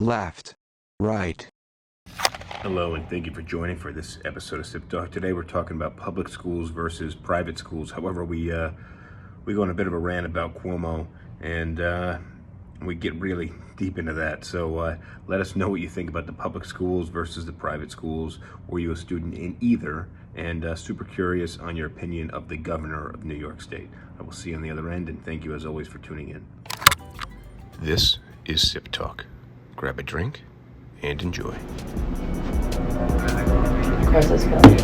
left, right. Hello, and thank you for joining for this episode of SipTalk. Today we're talking about public schools versus private schools. However, we go on a bit of a rant about Cuomo, and we get really deep into that. So let us know what you think about the public schools versus the private schools. Were you a student in either? And super curious on your opinion of the governor of New York State. I will see you on the other end, and thank you as always for tuning in. This is SipTalk. Grab a drink and enjoy. Of course, it's good.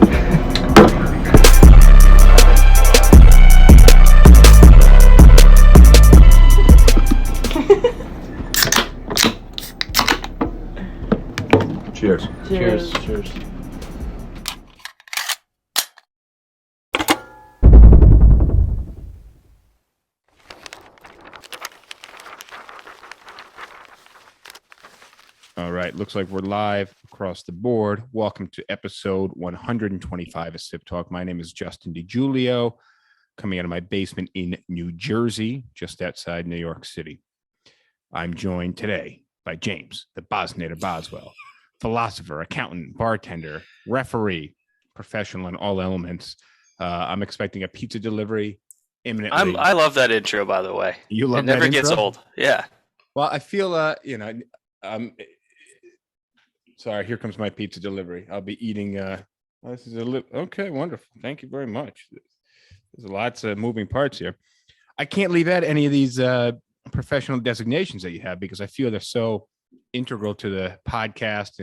Cheers. Cheers. Cheers. All right, looks like we're live across the board. Welcome to episode 125 of Sip Talk. My name is Justin DiGiulio, coming out of my basement in New Jersey, just outside New York City. I'm joined today by James, the Bosnator Boswell, philosopher, accountant, bartender, referee, professional in all elements. I'm expecting a pizza delivery imminently. I love that intro, by the way. You love it never that gets intro? old. Yeah. Well, I feel, sorry, here comes my pizza delivery. I'll be eating. This is a little okay. Wonderful. Thank you very much. There's lots of moving parts here. I can't leave out any of these professional designations that you have because I feel they're so integral to the podcast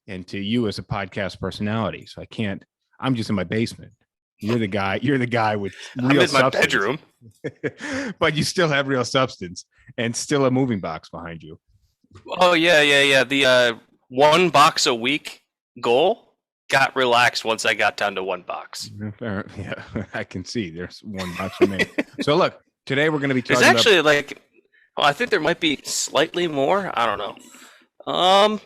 and to you as a podcast personality. So I can't. I'm just in my basement. You're the guy. You're the guy with real I'm in my substance. bedroom. But you still have real substance and still a moving box behind you. Oh yeah. The one box a week goal got relaxed once I got down to one box. Yeah, I can see there's one box for me. So look, today we're going to be There's talking actually I think there might be slightly more. I don't know.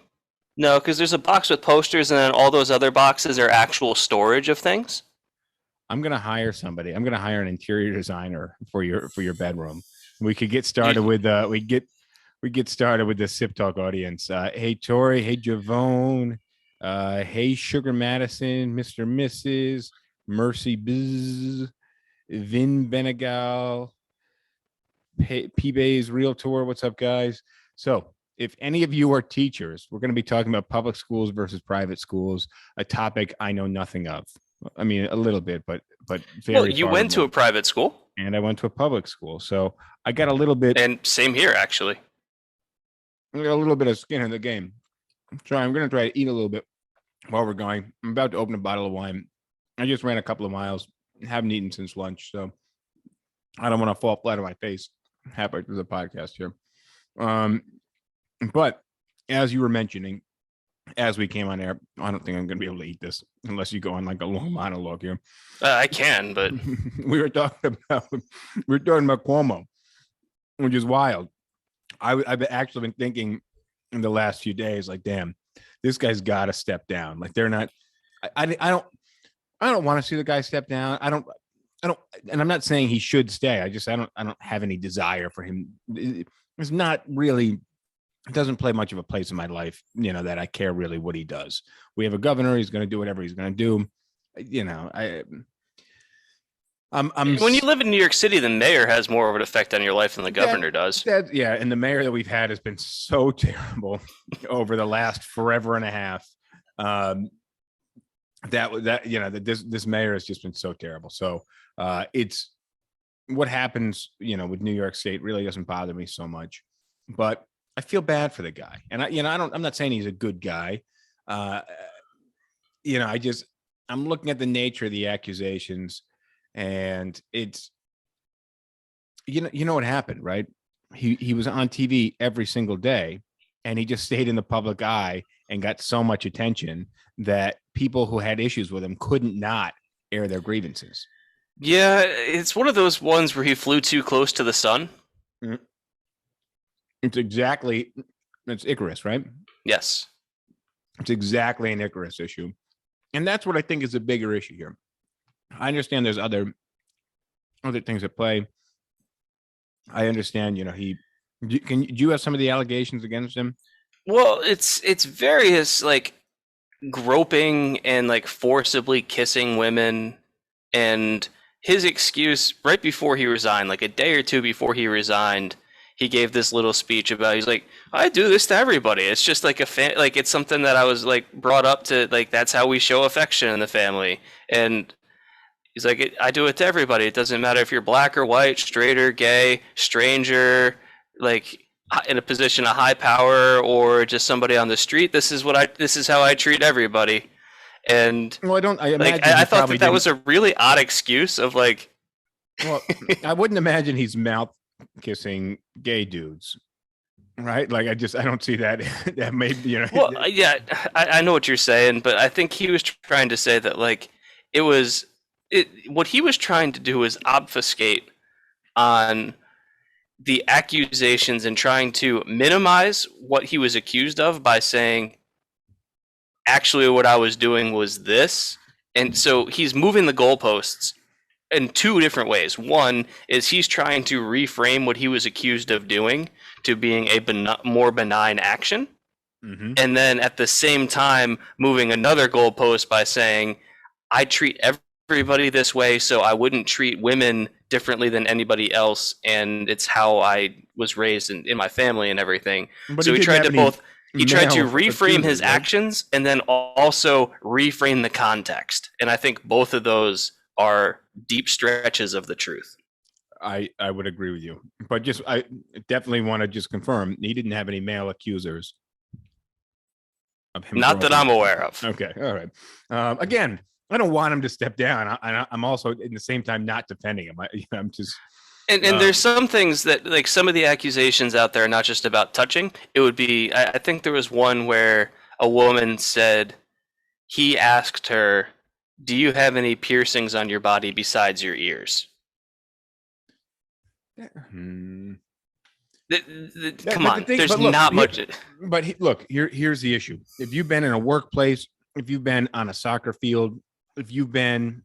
No, because there's a box with posters, and then all those other boxes are actual storage of things. I'm going to hire somebody. I'm going to hire an interior designer for your bedroom. We could get started with we get started with the Sip Talk audience. Hey Tori, hey Javone, hey Sugar Madison, Mr. Mrs. Mercy Biz, Vin Benegal, P-Bay's Realtor. What's up, guys? So if any of you are teachers, we're going to be talking about public schools versus private schools, a topic I know nothing of. I mean, a little bit, but very. Well, you went to a private school, and I went to a public school, so I got a little bit. And same here, actually. I got a little bit of skin in the game. I'm going to try to eat a little bit while we're going. I'm about to open a bottle of wine. I just ran a couple of miles. Haven't eaten since lunch, so I don't want to fall flat on my face halfway through the podcast here. But as you were mentioning, as we came on air, I don't think I'm going to be able to eat this unless you go on like a long monologue here. I can, but we were talking about Cuomo, which is wild. I've actually been thinking in the last few days, like, damn, this guy's got to step down. Like, they're not. I don't want to see the guy step down. I don't, and I'm not saying he should stay. I don't have any desire for him. It's not really. It doesn't play much of a place in my life, that I care really what he does. We have a governor. He's going to do whatever he's going to do. When you live in New York City, the mayor has more of an effect on your life than the governor does. Yeah, and the mayor that we've had has been so terrible over the last forever and a half. This mayor has just been so terrible. So it's what happens, with New York State really doesn't bother me so much, but I feel bad for the guy. And I'm not saying he's a good guy. I'm looking at the nature of the accusations. And it's, you know what happened, right? He was on TV every single day, and he just stayed in the public eye and got so much attention that people who had issues with him couldn't not air their grievances. Yeah, it's one of those ones where he flew too close to the sun. It's Icarus, right? Yes. It's exactly an Icarus issue. And that's what I think is a bigger issue here. I understand there's other things at play. I understand, do you have some of the allegations against him? Well, it's various like groping and like forcibly kissing women, and his excuse right before he resigned, like a day or two before he resigned, he gave this little speech about he's like, I do this to everybody. It's just like like it's something that I was like brought up to, like that's how we show affection in the family. And he's like, I do it to everybody. It doesn't matter if you're black or white, straight or gay, stranger, like in a position of high power or just somebody on the street. This is how I treat everybody. And Well, I don't. I like imagine I he thought probably that didn't. was a really odd excuse of like, Well, I wouldn't imagine he's mouth kissing gay dudes, right? Like I don't see that. That may be, well, yeah, I know what you're saying, but I think he was trying to say that like what he was trying to do was obfuscate on the accusations and trying to minimize what he was accused of by saying, actually, what I was doing was this. And so he's moving the goalposts in two different ways. One is he's trying to reframe what he was accused of doing to being a more benign action. Mm-hmm. And then at the same time, moving another goalpost by saying, I treat everybody this way, so I wouldn't treat women differently than anybody else. And it's how I was raised in my family and everything. But so he tried to both. He tried to reframe his right? actions and then also reframe the context. And I think both of those are deep stretches of the truth. I would agree with you, but I definitely want to just confirm he didn't have any male accusers of him. Not that I'm aware of. Okay, all right. Again, I don't want him to step down. I'm also in the same time not defending him. I'm just. And there's some things that, like, some of the accusations out there are not just about touching. It would be, I think there was one where a woman said he asked her, do you have any piercings on your body besides your ears? Hmm. Come on, there's not much. But look, here's the issue. If you've been in a workplace, if you've been on a soccer field, if you've been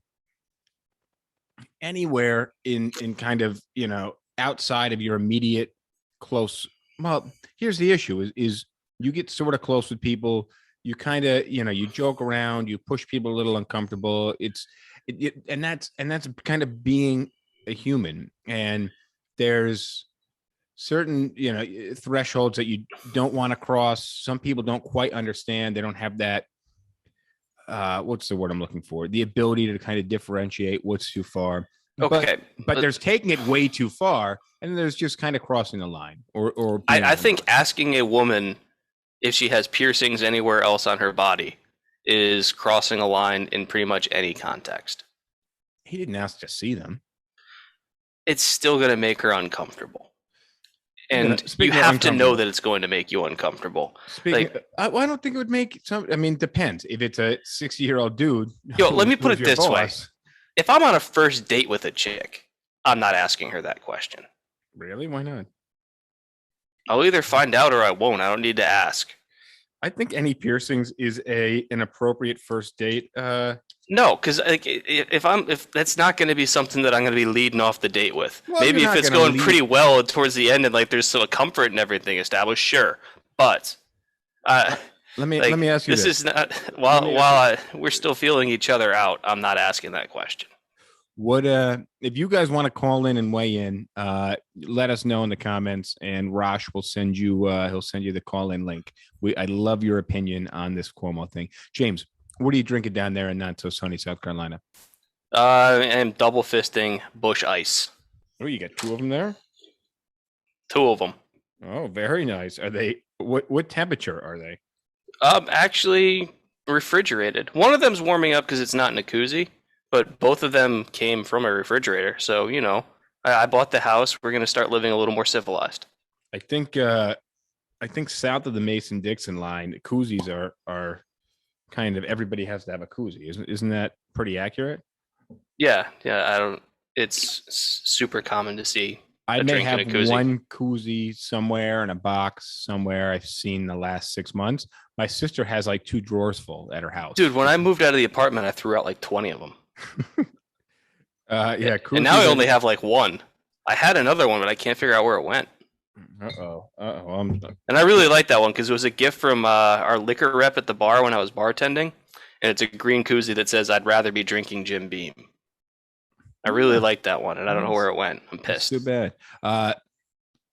anywhere in kind of, outside of your immediate close, well, here's the issue is you get sort of close with people, you kind of, you joke around, you push people a little uncomfortable. And that's kind of being a human. And there's certain, thresholds that you don't want to cross. Some people don't quite understand. They don't have that, what's the word I'm looking for? The ability to kind of differentiate what's too far. Okay, but there's taking it way too far, and there's just kind of crossing the line. Or I think asking a woman if she has piercings anywhere else on her body is crossing a line in pretty much any context. He didn't ask to see them. It's still going to make her uncomfortable. And you have to know that it's going to make you uncomfortable. I don't think it would make some. I mean, depends. If it's a 60-year-old dude. Let me put it this way. If I'm on a first date with a chick, I'm not asking her that question. Really? Why not? I'll either find out or I won't. I don't need to ask. I think any piercings is an appropriate first date. No, because if that's not going to be something that I'm going to be leading off the date with. Well, maybe if it's going pretty well towards the end and like there's some comfort and everything established, sure. But let me ask you this. This is not while we're still feeling each other out. I'm not asking that question. What if you guys want to call in and weigh in? Let us know in the comments, and Rosh will send you. He'll send you the call-in link. I love your opinion on this Cuomo thing, James. What are you drinking down there in not so sunny South Carolina? I'm double fisting Bush Ice. Oh, you got two of them there. Two of them. Oh, very nice. Are they? What temperature are they? Actually refrigerated. One of them's warming up because it's not in a koozie. But both of them came from a refrigerator. So, I bought the house. We're going to start living a little more civilized. I think south of the Mason-Dixon line, koozies are kind of, everybody has to have a koozie. Isn't that pretty accurate? Yeah. It's super common to see. I may have one koozie somewhere in a box somewhere I've seen the last 6 months. My sister has like 2 drawers full at her house. Dude, when I moved out of the apartment, I threw out like 20 of them. Yeah, and now I only have like one. I had another one, but I can't figure out where it went. And I really like that one because it was a gift from our liquor rep at the bar when I was bartending, and it's a green koozie that says "I'd rather be drinking Jim Beam." I really like that one, and I don't know where it went. I'm pissed. Too bad.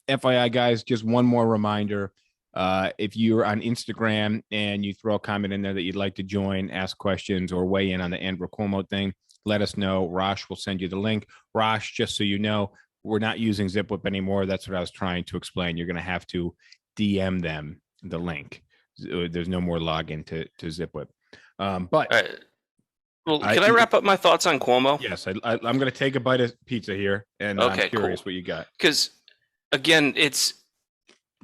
FYI, guys, just one more reminder. If you're on Instagram and you throw a comment in there that you'd like to join, ask questions, or weigh in on the Andrew Cuomo thing, let us know. Rosh will send you the link. Rosh, just so you know, we're not using ZipWhip anymore. That's what I was trying to explain. You're going to have to DM them the link. There's no more login to ZipWhip. But All right. Well, can I wrap up my thoughts on Cuomo? Yes, I'm going to take a bite of pizza here, and I'm curious what you got. Because, again, it's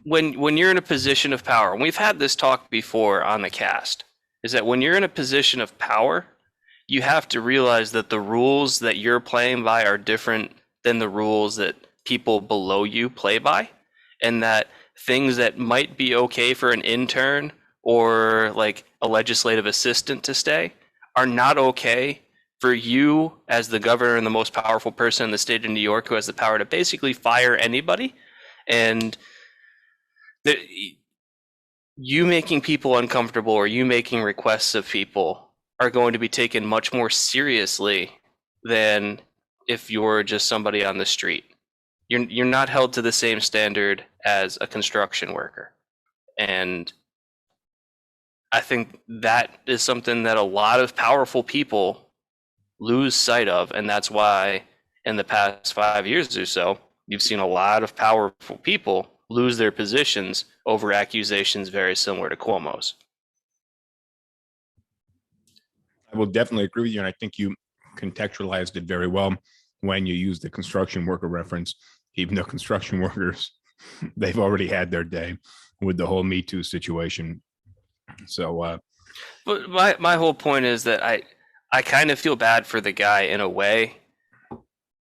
when you're in a position of power, and we've had this talk before on the cast, is that when you're in a position of power, you have to realize that the rules that you're playing by are different than the rules that people below you play by, and that things that might be okay for an intern or like a legislative assistant to stay are not okay for you as the governor and the most powerful person in the state of New York who has the power to basically fire anybody. And you making people uncomfortable or you making requests of people are going to be taken much more seriously than if you're just somebody on the street. You're not held to the same standard as a construction worker. And I think that is something that a lot of powerful people lose sight of. And that's why in the past 5 years or so, you've seen a lot of powerful people lose their positions over accusations very similar to Cuomo's. I will definitely agree with you. And I think you contextualized it very well when you use the construction worker reference, even though construction workers, they've already had their day with the whole Me Too situation. So, but my whole point is that I kind of feel bad for the guy in a way,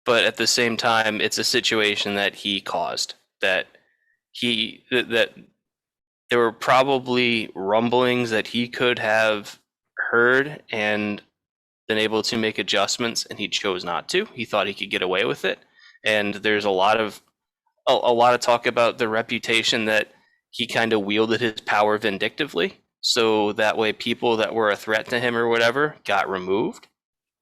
but at the same time, it's a situation that he caused. That there were probably rumblings that he could have heard and been able to make adjustments, and he chose not to. He thought he could get away with it, and there's a lot of talk about the reputation that he kind of wielded his power vindictively. So that way people that were a threat to him or whatever got removed.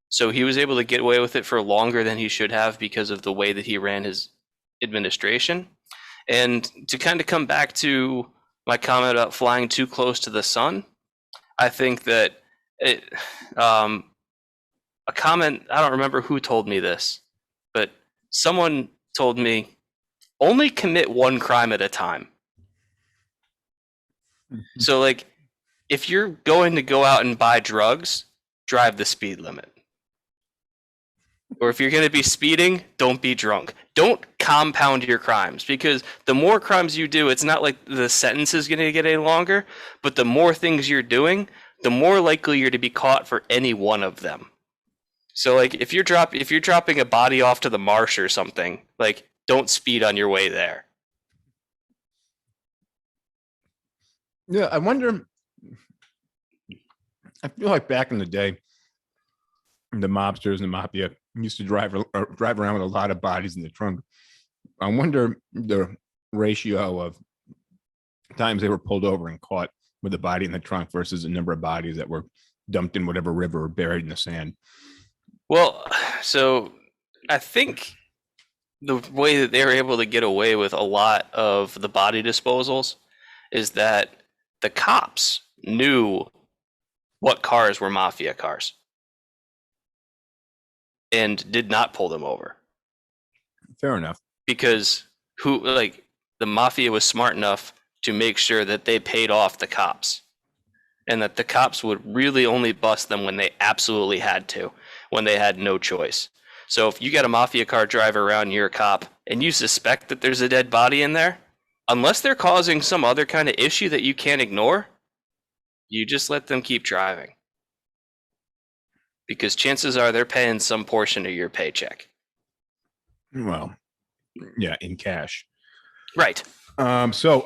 So he was able to get away with it for longer than he should have because of the way that he ran his administration. And to kind of come back to my comment about flying too close to the sun, I think that a comment, I don't remember who told me this, but someone told me, only commit one crime at a time. So like, if you're going to go out and buy drugs, drive the speed limit. Or if you're going to be speeding, don't be drunk. Don't compound your crimes, because the more crimes you do, it's not like the sentence is going to get any longer, but the more things you're doing, the more likely you're to be caught for any one of them. So like if you're dropping a body off to the marsh or something, like don't speed on your way there. yeah, I wonder. I feel like back in the day, the mobsters and the mafia used to drive around with a lot of bodies in the trunk. I wonder the ratio of times they were pulled over and caught with a body in the trunk versus the number of bodies that were dumped in whatever river or buried in the sand. Well, so I think the way that they were able to get away with a lot of the body disposals is that the cops knew what cars were mafia cars and did not pull them over. Fair enough. Because the mafia was smart enough to make sure that they paid off the cops, and that the cops would really only bust them when they absolutely had to, when they had no choice. So if you got a mafia car driver around, you're a cop, and you suspect that there's a dead body in there, unless they're causing some other kind of issue that you can't ignore, you just let them keep driving. Because chances are they're paying some portion of your paycheck. Well, yeah, in cash. Right. So,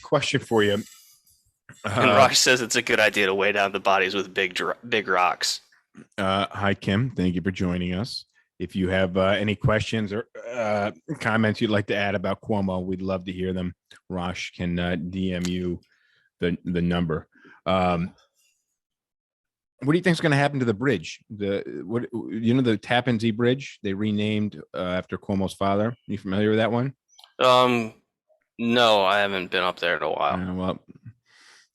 question for you. And Raj says it's a good idea to weigh down the bodies with big rocks. Hi, Kim. Thank you for joining us. If you have any questions or comments you'd like to add about Cuomo, we'd love to hear them. Rosh can DM you the number. What do you think is going to happen to the bridge? The Tappan Zee Bridge? They renamed after Cuomo's father. Are you familiar with that one? No, I haven't been up there in a while. Well,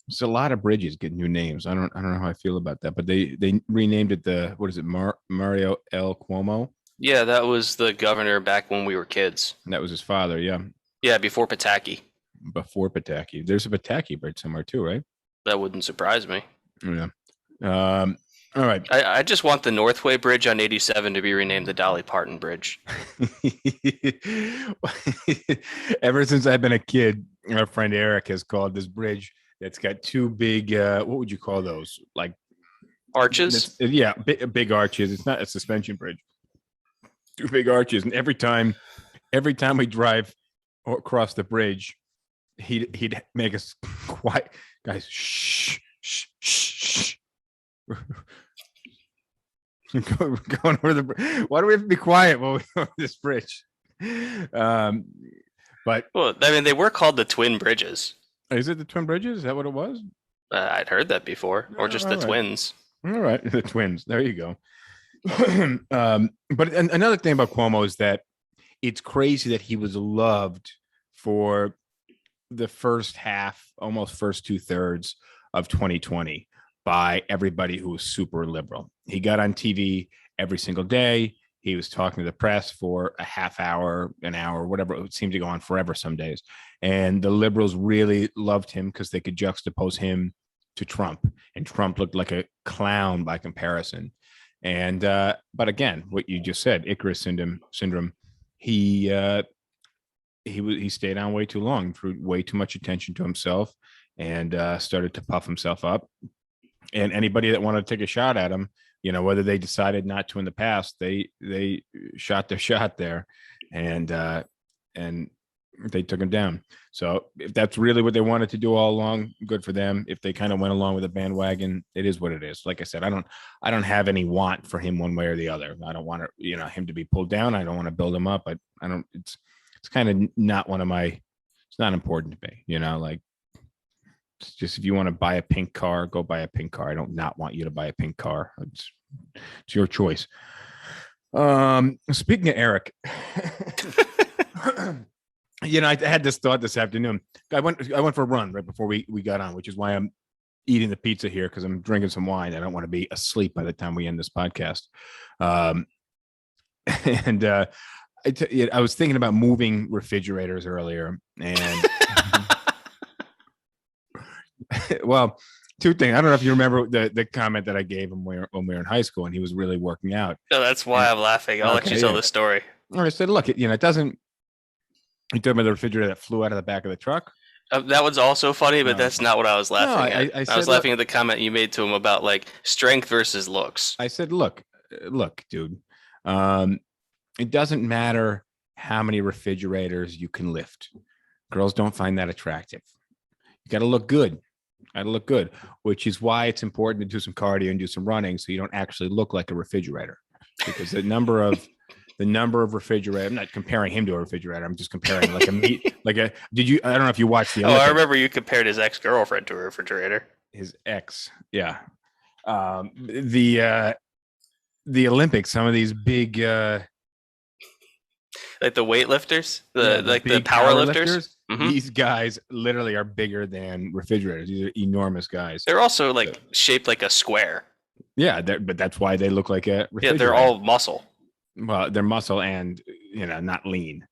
it's a lot of bridges get new names. I don't know how I feel about that, but they renamed it Mario L. Cuomo. Yeah, that was the governor back when we were kids. And that was his father. Yeah. Yeah, before Pataki. Before Pataki. There's a Pataki bridge somewhere too, right? That wouldn't surprise me. Yeah. All right. I just want the Northway Bridge on 87 to be renamed the Dolly Parton Bridge. Ever since I've been a kid, our friend Eric has called this bridge that's got two big, what would you call those? Like arches? Yeah, big arches. It's not a suspension bridge. Two big arches. And every time we drive across the bridge, he'd make us quiet. Guys, shh, shh, shh, shh. Going over the. Why do we have to be quiet while we go over this bridge? But well, I mean, they were called the Twin Bridges. Is it the Twin Bridges? Is that what it was? I'd heard that before, or just the Twins. All right, the Twins. There you go. But another thing about Cuomo is that it's crazy that he was loved for the first half, almost first 2/3 of 2020 by everybody who was super liberal. He got on TV every single day. He was talking to the press for a half hour, an hour, whatever. It seemed to go on forever some days. And the liberals really loved him because they could juxtapose him to Trump. And Trump looked like a clown by comparison. And but again, what you just said, Icarus syndrome, he stayed on way too long, threw way too much attention to himself, and started to puff himself up. And anybody that wanted to take a shot at him, whether they decided not to in the past, they shot their shot there, and they took him down. So if that's really what they wanted to do all along, good for them. If they kind of went along with the bandwagon, it is what it is. Like I said, I don't have any want for him one way or the other. I don't want him to be pulled down. I don't want to build him up. I don't. It's kind of not one of my. It's not important to me. Like. It's just if you want to buy a pink car, go buy a pink car. I don't not want you to buy a pink car. It's your choice. Speaking of Eric, I had this thought this afternoon. I went for a run right before we got on, which is why I'm eating the pizza here because I'm drinking some wine. I don't want to be asleep by the time we end this podcast. And I was thinking about moving refrigerators earlier, and. Well, two things. I don't know if you remember the comment that I gave him when we were in high school, and he was really working out. No, that's why I'm laughing. I'll let you tell the story. I said, look, it doesn't. You talking about the refrigerator that flew out of the back of the truck? That was also funny, but that's not what I was laughing at. I was laughing at the comment you made to him about like strength versus looks. I said, look, dude. It doesn't matter how many refrigerators you can lift. Girls don't find that attractive. You got to look good. Which is why it's important to do some cardio and do some running so you don't actually look like a refrigerator. Because the number of refrigerator, I'm not comparing him to a refrigerator. I'm just comparing like a meat, I don't know if you watched the Olympics. I remember you compared his ex-girlfriend to a refrigerator. His ex. Yeah. The Olympics, some of these big, like the weightlifters, the power lifters. Mm-hmm. These guys literally are bigger than refrigerators. These are enormous guys. They're also shaped like a square. Yeah, but that's why they look like a refrigerator. Yeah, they're all muscle. Well, they're muscle and not lean,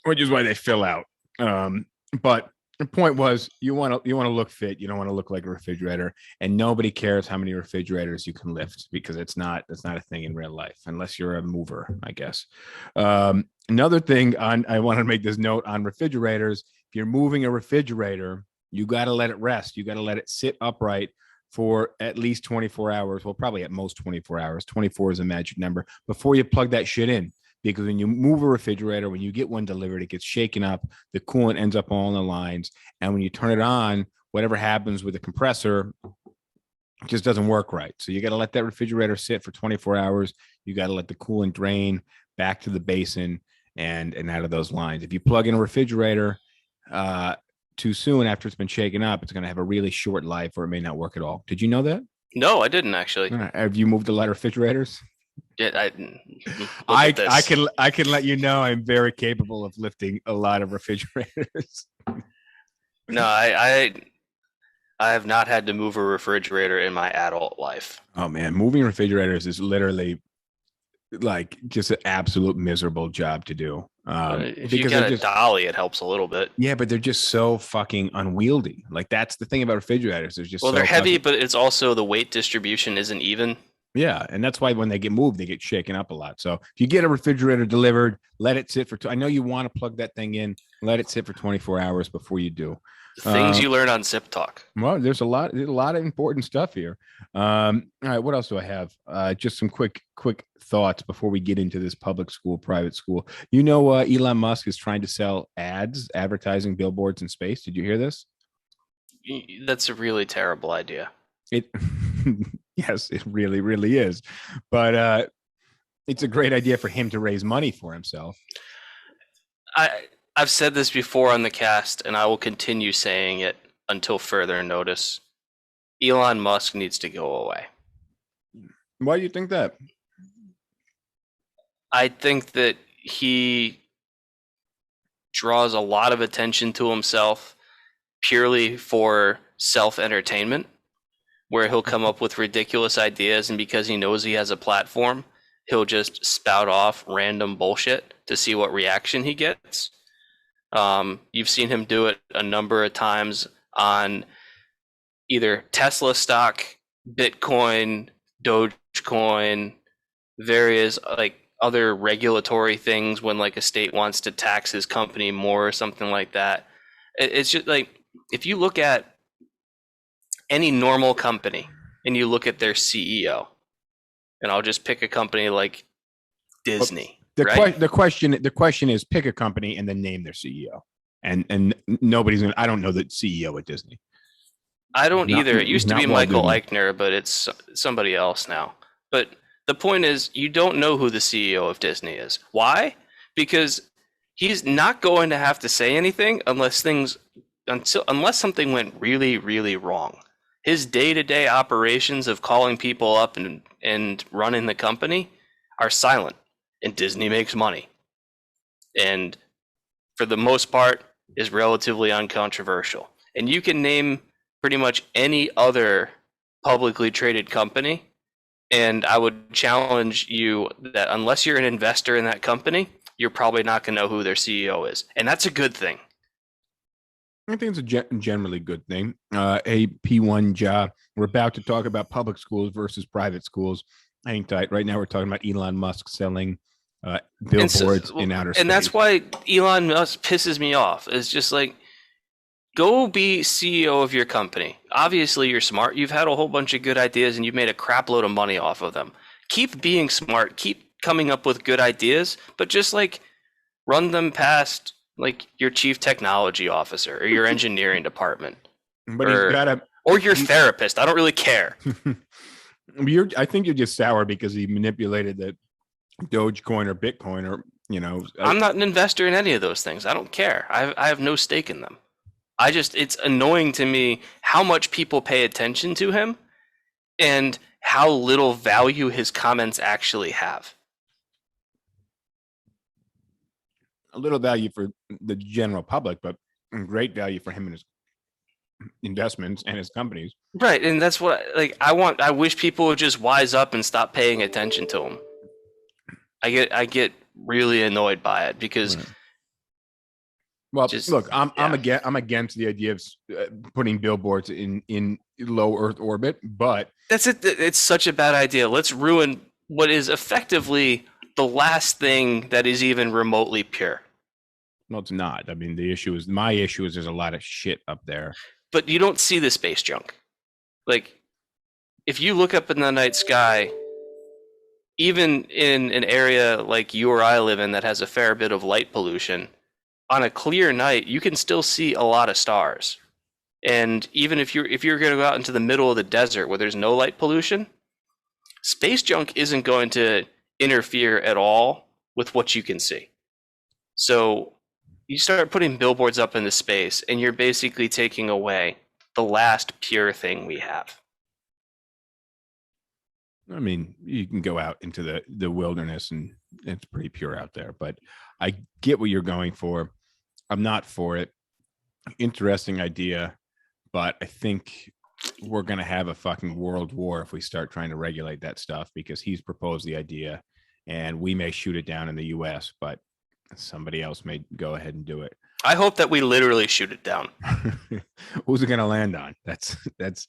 which is why they fill out. But the point was, you want to look fit. You don't want to look like a refrigerator, and nobody cares how many refrigerators you can lift because it's not a thing in real life unless you're a mover, I guess. Another thing I want to make this note on refrigerators. If you're moving a refrigerator, you got to let it rest. You got to let it sit upright for at least 24 hours. Well, probably at most 24 hours. 24 is a magic number before you plug that shit in. Because when you move a refrigerator, when you get one delivered, it gets shaken up. The coolant ends up all in the lines. And when you turn it on, whatever happens with the compressor, It just doesn't work right. So you got to let that refrigerator sit for 24 hours. You got to let the coolant drain back to the basin and out of those lines. If you plug in a refrigerator too soon after it's been shaken up, it's going to have a really short life, or it may not work at all. Did you know that? No, I didn't actually. Have you moved a lot of refrigerators? Yeah, I can let you know I'm very capable of lifting a lot of refrigerators. No, I have not had to move a refrigerator in my adult life. Oh man, moving refrigerators is literally like just an absolute miserable job to do. If you got a dolly, it helps a little bit. Yeah, but they're just so fucking unwieldy. Like that's the thing about refrigerators. They're just they're heavy, but it's also the weight distribution isn't even. Yeah, and that's why when they get moved, they get shaken up a lot. So if you get a refrigerator delivered, let it sit for. I know you want to plug that thing in. Let it sit for 24 hours before you do. Things you learn on SipTalk. Well, there's a lot of important stuff here. All right, what else do I have? Just some quick thoughts before we get into this public school, private school. You know, Elon Musk is trying to sell advertising billboards in space. Did you hear this? That's a really terrible idea. Yes, it really, really is. But it's a great idea for him to raise money for himself. I've said this before on the cast, and I will continue saying it until further notice. Elon Musk needs to go away. Why do you think that? I think that he draws a lot of attention to himself purely for self-entertainment, where he'll come up with ridiculous ideas, and because he knows he has a platform, he'll just spout off random bullshit to see what reaction he gets. You've seen him do it a number of times on either Tesla stock, Bitcoin, Dogecoin, various like other regulatory things when like a state wants to tax his company more or something like that. It's just like, if you look at any normal company and you look at their CEO, and I'll just pick a company like Disney. The question is, pick a company and then name their CEO. And nobody's gonna. I don't know the CEO at Disney. I don't either. It used to be Michael Eichner, but it's somebody else now. But the point is, you don't know who the CEO of Disney is. Why? Because he's not going to have to say anything unless something went really, really wrong. His day-to-day operations of calling people up and running the company are silent. And Disney makes money, and for the most part is relatively uncontroversial. And you can name pretty much any other publicly traded company, and I would challenge you that unless you're an investor in that company, you're probably not going to know who their CEO is, and that's a good thing. I think it's a generally good thing. A P1 job. We're about to talk about public schools versus private schools. Hang tight. Right now, we're talking about Elon Musk selling billboards in outer space. And that's why Elon Musk pisses me off. It's just like, go be CEO of your company. Obviously, you're smart. You've had a whole bunch of good ideas, and you've made a crap load of money off of them. Keep being smart. Keep coming up with good ideas, but just like run them past like your chief technology officer or your engineering department, but or your therapist. I don't really care. I think you're just sour because he manipulated the Dogecoin or Bitcoin, or I'm not an investor in any of those things. I don't care. I have no stake in them. It's annoying to me how much people pay attention to him and how little value his comments actually have. A little value for the general public, but great value for him and his investments and his companies. Right, and that's what I wish people would just wise up and stop paying attention to him. I get really annoyed by it because. Right. Well, look, I'm against the idea of putting billboards in low Earth orbit, but that's it. It's such a bad idea. Let's ruin what is effectively the last thing that is even remotely pure. No, it's not. I mean, my issue is there's a lot of shit up there. But you don't see the space junk. Like, if you look up in the night sky, even in an area like you or I live in that has a fair bit of light pollution, on a clear night, you can still see a lot of stars. And even if you're going to go out into the middle of the desert where there's no light pollution, space junk isn't going to interfere at all with what you can see. So you start putting billboards up into space, and you're basically taking away the last pure thing we have. I mean, you can go out into the wilderness and it's pretty pure out there, but I get what you're going for. I'm not for it. Interesting idea, but I think we're going to have a fucking world war if we start trying to regulate that stuff, because he's proposed the idea and we may shoot it down in the US, but somebody else may go ahead and do it. I hope that we literally shoot it down. Who's it going to land on? That's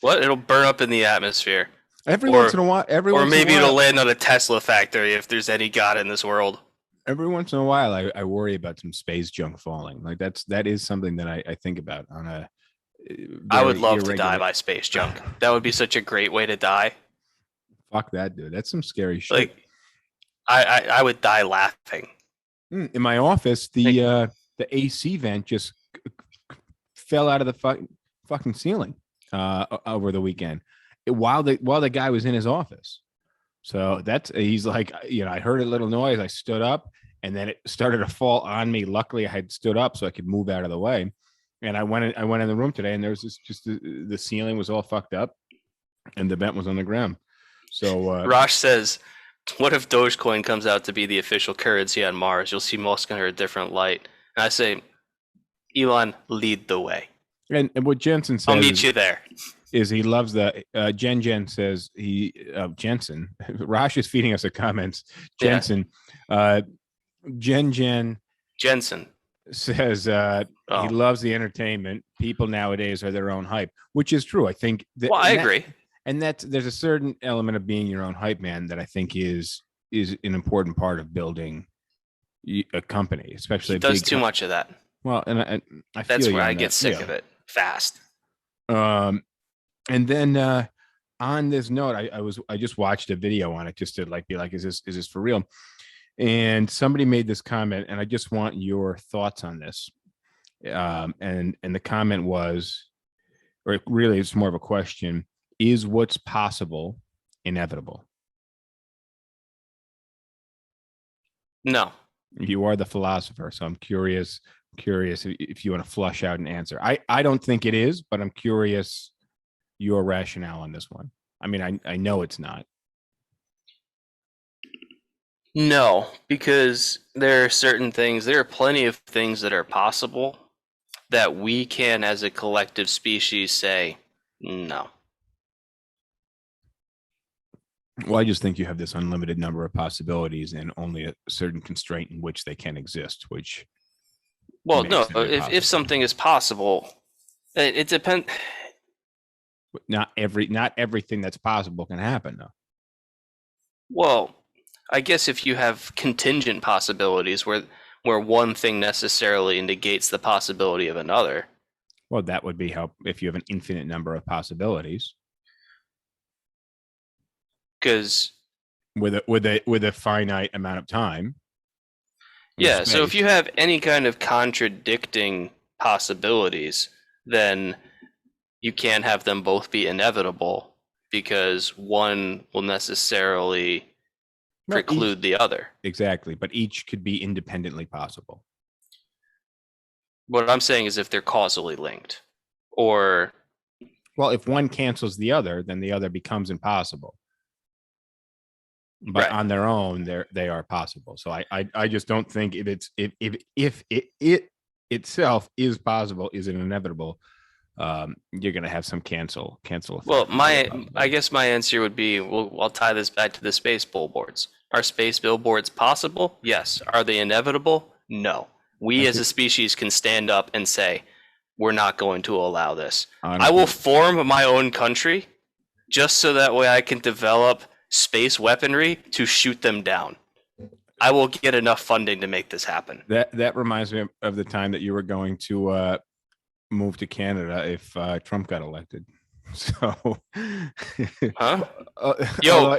what? It'll burn up in the atmosphere. Once in a while, or maybe it'll land on a Tesla factory if there's any God in this world. Every once in a while, I worry about some space junk falling. Like that is something that I think about on a. I would love to die by space junk. That would be such a great way to die. Fuck that, dude. That's some scary shit. Like, I would die laughing. In my office, the AC vent just fell out of the fucking ceiling over the weekend while the guy was in his office. So he's like, I heard a little noise. I stood up and then it started to fall on me. Luckily, I had stood up so I could move out of the way. And I went in the room today and there was the ceiling was all fucked up and the vent was on the ground. So Rosh says, what if Dogecoin comes out to be the official currency on Mars? You'll see Musk under a different light. And I say, Elon, lead the way. And what Jensen says, I'll meet you there. Is he loves the Jen says Jensen. Rosh is feeding us the comments. Jensen, Jensen says he loves the entertainment. People nowadays are their own hype, which is true. I think. I agree. And there's a certain element of being your own hype man that I think is an important part of building a company, especially. He does too much of that. Well, and I that's feel where I get sick of it fast. And then on this note, I just watched a video on it just to be like, is this for real? And somebody made this comment, and I just want your thoughts on this. And the comment was, or really, it's more of a question: is what's possible inevitable? No. You are the philosopher, so I'm curious if you want to flush out an answer. I don't think it is, but I'm curious your rationale on this one. I mean, I know it's not. No, because there are plenty of things that are possible that we can, as a collective species, say no. Well, I just think you have this unlimited number of possibilities and only a certain constraint in which they can exist, which. Well, no, if something is possible, it depends. Not everything that's possible can happen, though. Well, I guess if you have contingent possibilities where one thing necessarily negates the possibility of another. Well, that would be if you have an infinite number of possibilities. Because with a finite amount of time. Yeah, so if you have any kind of contradicting possibilities, then you can't have them both be inevitable because one will necessarily preclude the other. Exactly, but each could be independently possible. What I'm saying is if they're causally linked, or... Well, if one cancels the other, then the other becomes impossible. But on their own, they are possible. So I just don't think if it itself is possible, is it inevitable? You're going to have some cancel effect. Well, I guess my answer would be, I'll tie this back to the space billboards. Are space billboards possible? Yes. Are they inevitable? No. We as a species can stand up and say, we're not going to allow this. I will form my own country just so that way I can develop space weaponry to shoot them down. I will get enough funding to make this happen. That reminds me of the time that you were going to move to Canada if Trump got elected. So,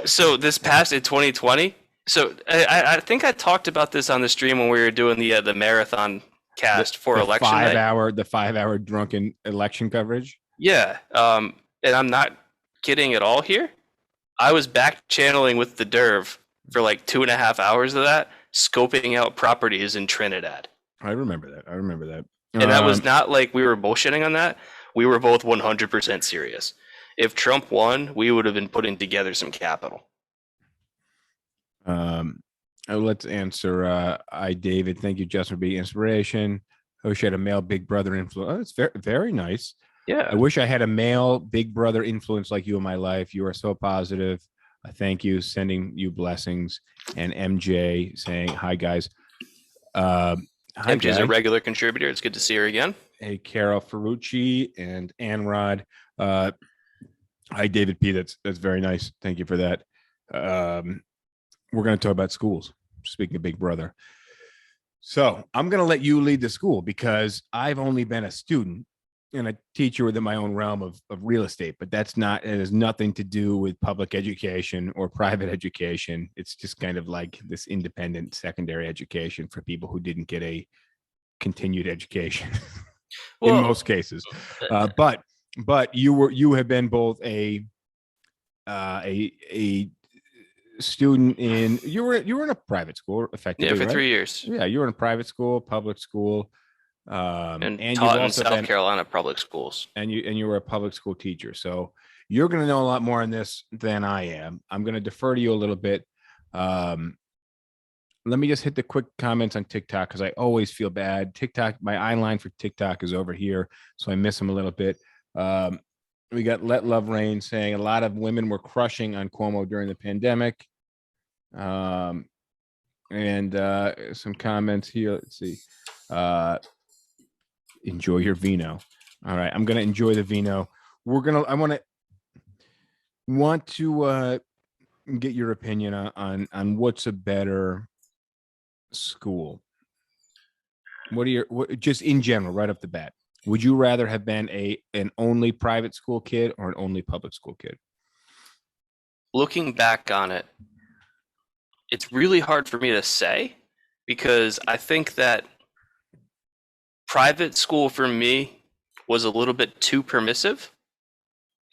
so this passed in 2020. So I think I talked about this on the stream when we were doing the marathon cast for election night. The 5 hour drunken election coverage. Yeah, and I'm not kidding at all here. I was back channeling with the Derv for like 2.5 hours of that, scoping out properties in Trinidad. I remember that. And that was not like we were bullshitting on that. We were both 100% serious. If Trump won, we would have been putting together some capital. Let's answer. David. Thank you, Justin, for being inspiration. I wish I had a male Big Brother influence. Oh, it's very, very nice. Yeah. I wish I had a male Big Brother influence like you in my life. You are so positive. Thank you. Sending you blessings. And MJ saying, hi, guys. Hi, MJ's a regular contributor. It's good to see her again. Hey, Carol Ferrucci and Anrod. Hi, David P. That's very nice. Thank you for that. We're going to talk about schools. Speaking of Big Brother. So I'm going to let you lead the school because I've only been a student and a teacher within my own realm of real estate, but it has nothing to do with public education or private education. It's just kind of like this independent secondary education for people who didn't get a continued education in most cases. But you have been both a student in you were in a private school effectively, for right? 3 years. Yeah, you were in a private school, public school, and taught in South Carolina public schools. And you were a public school teacher, so you're going to know a lot more on this than I am. I'm going to defer to you a little bit. Let me just hit the quick comments on TikTok because I always feel bad. TikTok, my eye line for TikTok is over here, so I miss them a little bit. We got Let Love Rain saying a lot of women were crushing on Cuomo during the pandemic. And some comments here. Let's see. Enjoy your vino. All right, I'm gonna enjoy the vino. I want to get your opinion on what's a better school. What just in general, right off the bat? Would you rather have been an only private school kid or an only public school kid? Looking back on it, it's really hard for me to say because I think that private school for me was a little bit too permissive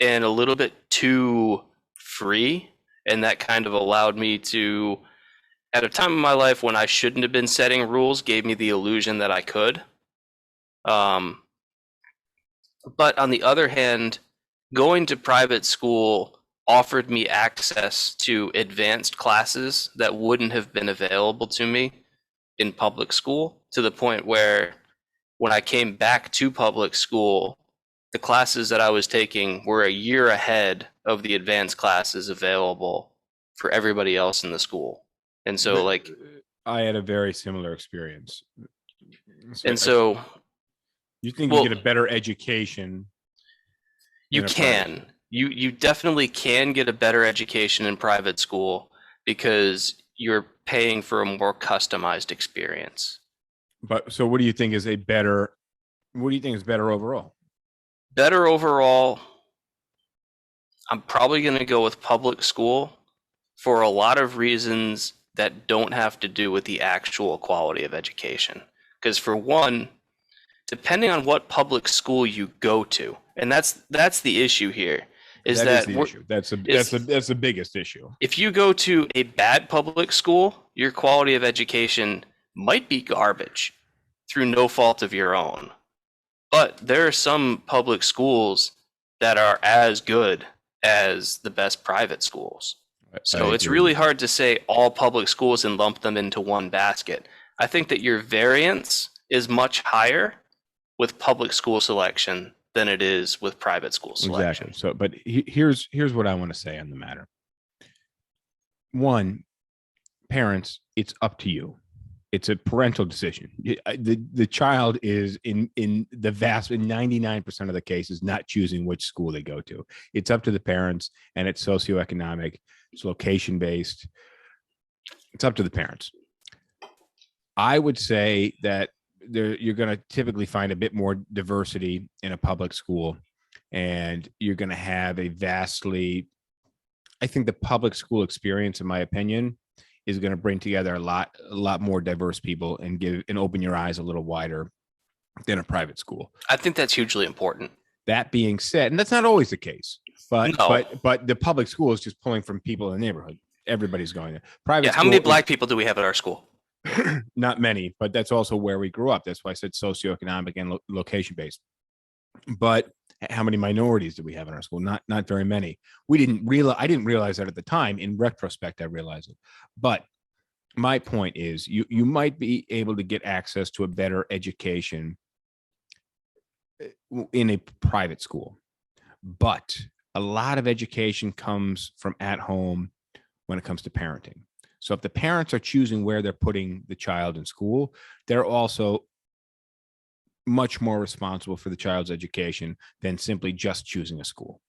and a little bit too free. And that kind of allowed me to, at a time in my life when I shouldn't have been setting rules, gave me the illusion that I could. But on the other hand, going to private school offered me access to advanced classes that wouldn't have been available to me in public school, to the point where when I came back to public school, the classes that I was taking were a year ahead of the advanced classes available for everybody else in the school. And so I had a very similar experience. You think you get a better education? You can. You definitely can get a better education in private school because you're paying for a more customized experience. But so what do you think is better overall? Better overall, I'm probably going to go with public school for a lot of reasons that don't have to do with the actual quality of education. Because for one, depending on what public school you go to, and that's the issue here, is that's the biggest issue. If you go to a bad public school, your quality of education might be garbage through no fault of your own. But there are some public schools that are as good as the best private schools. So it's really hard to say all public schools and lump them into one basket. I think that your variance is much higher with public school selection than it is with private school selection. Exactly. So, but here's what I want to say on the matter. One, parents, it's up to you. It's a parental decision. The child is in the vast 99% of the cases not choosing which school they go to. It's up to the parents, and it's socioeconomic, it's location based. It's up to the parents. I would say that you're going to typically find a bit more diversity in a public school, and you're going to have I think the public school experience, in my opinion, is going to bring together a lot more diverse people and open your eyes a little wider than a private school. I think that's hugely important. That being said, and that's not always the case, but No. but the public school is just pulling from people in the neighborhood. Everybody's going there. Private Yeah, how school many black people do we have at our school? not many, but that's also where we grew up. That's why I said socioeconomic and location based. But how many minorities do we have in our school? Not very many. I didn't realize that at the time. In retrospect, I realize it. But my point is, you might be able to get access to a better education in a private school, but a lot of education comes from at home when it comes to parenting. So if the parents are choosing where they're putting the child in school, they're also much more responsible for the child's education than simply just choosing a school.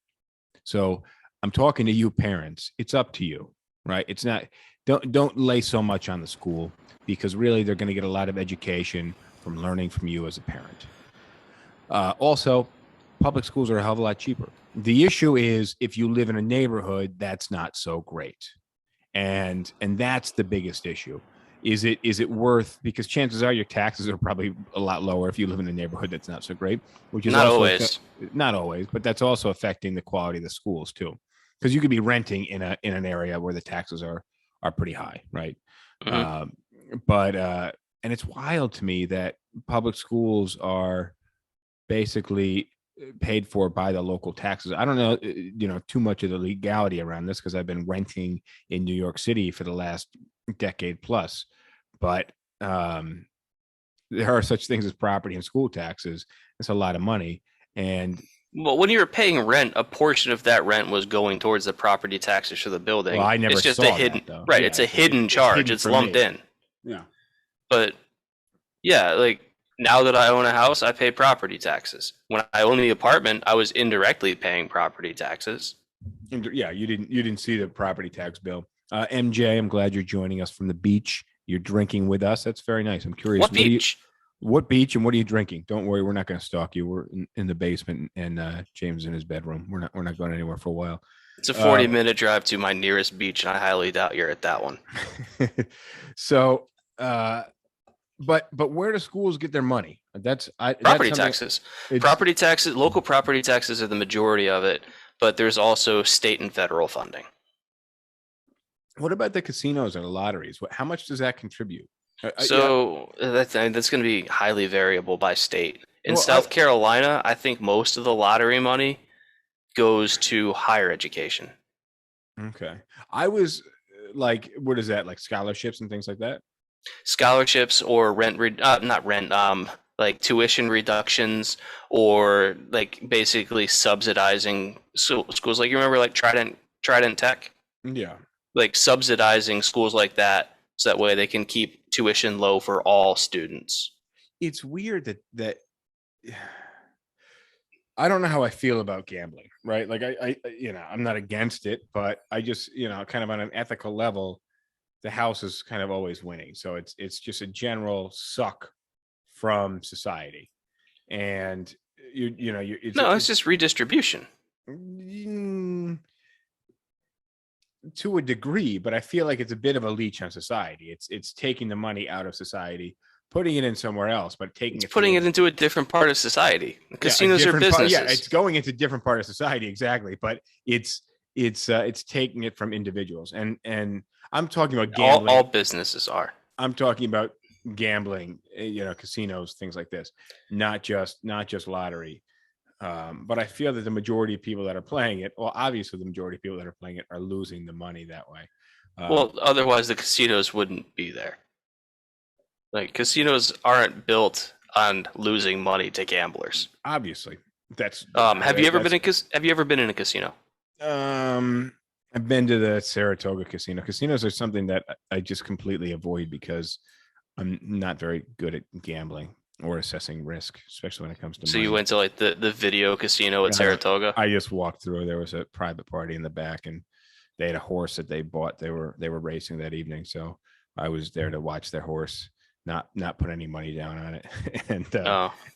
So I'm talking to you parents. It's up to you, right? It's not, don't lay so much on the school, because really they're going to get a lot of education from learning from you as a parent. Also, public schools are a hell of a lot cheaper. The issue is if you live in a neighborhood that's not so great. And that's the biggest issue. Is it worth, because chances are your taxes are probably a lot lower if you live in a neighborhood that's not so great, which is Not also always. not always, but that's also affecting the quality of the schools too. Because you could be renting in an area where the taxes are pretty high, right? Mhm. And it's wild to me that public schools are basically paid for by the local taxes. I don't know, too much of the legality around this, because I've been renting in New York City for the last decade plus, but there are such things as property and school taxes. It's a lot of money. And Well, when you were paying rent, a portion of that rent was going towards the property taxes for the building. well, I never It's just saw a hidden, that, though. right? Yeah, It's a hidden it's charge. hidden It's for lumped me. in. Yeah. But yeah, like now that I own a house, I pay property taxes. When I own the apartment, I was indirectly paying property taxes. Yeah, you didn't see the property tax bill. MJ, I'm glad you're joining us from the beach. You're drinking with us. That's very nice. I'm curious. What beach? What beach and what are you drinking? Don't worry, we're not going to stalk you. We're in the basement, and James in his bedroom. We're not going anywhere for a while. It's a 40-minute drive to my nearest beach, and I highly doubt you're at that one. So, but where do schools get their money? Property taxes. Property taxes. Local property taxes are the majority of it, but there's also state and federal funding. What about the casinos and the lotteries? How much does that contribute? So that's going to be highly variable by state. In Well, South Carolina, I think most of the lottery money goes to higher education. Okay. I was like, what is that? Like scholarships and things like that? Scholarships or not rent, like tuition reductions, or like basically subsidizing schools. Like you remember like Trident Tech? Yeah. Like subsidizing schools like that, so that way they can keep tuition low for all students. It's weird that I don't know how I feel about gambling, right? Like I I'm not against it, but I just, kind of on an ethical level, the house is kind of always winning. So it's just a general suck from society. And It's just redistribution. To a degree, but I feel like it's a bit of a leech on society. It's taking the money out of society, putting it in somewhere else, but putting it into a different part of society. Casinos are businesses. Yeah, it's going into a different part of society, exactly. But it's taking it from individuals, and I'm talking about gambling. All businesses are. I'm talking about gambling, casinos, things like this, not just lottery. But I feel that the majority of people that are playing it, well, obviously the majority of people that are playing it are losing the money that way. Well, otherwise the casinos wouldn't be there. Like casinos aren't built on losing money to gamblers. Obviously, that's. Have you ever been in a casino? I've been to the Saratoga casino. Casinos are something that I just completely avoid because I'm not very good at gambling or assessing risk, especially when it comes to money. You went to like the video casino at Saratoga? I just walked through. There was a private party in the back, and they had a horse that they bought. They were racing that evening, so I was there to watch their horse, not put any money down on it,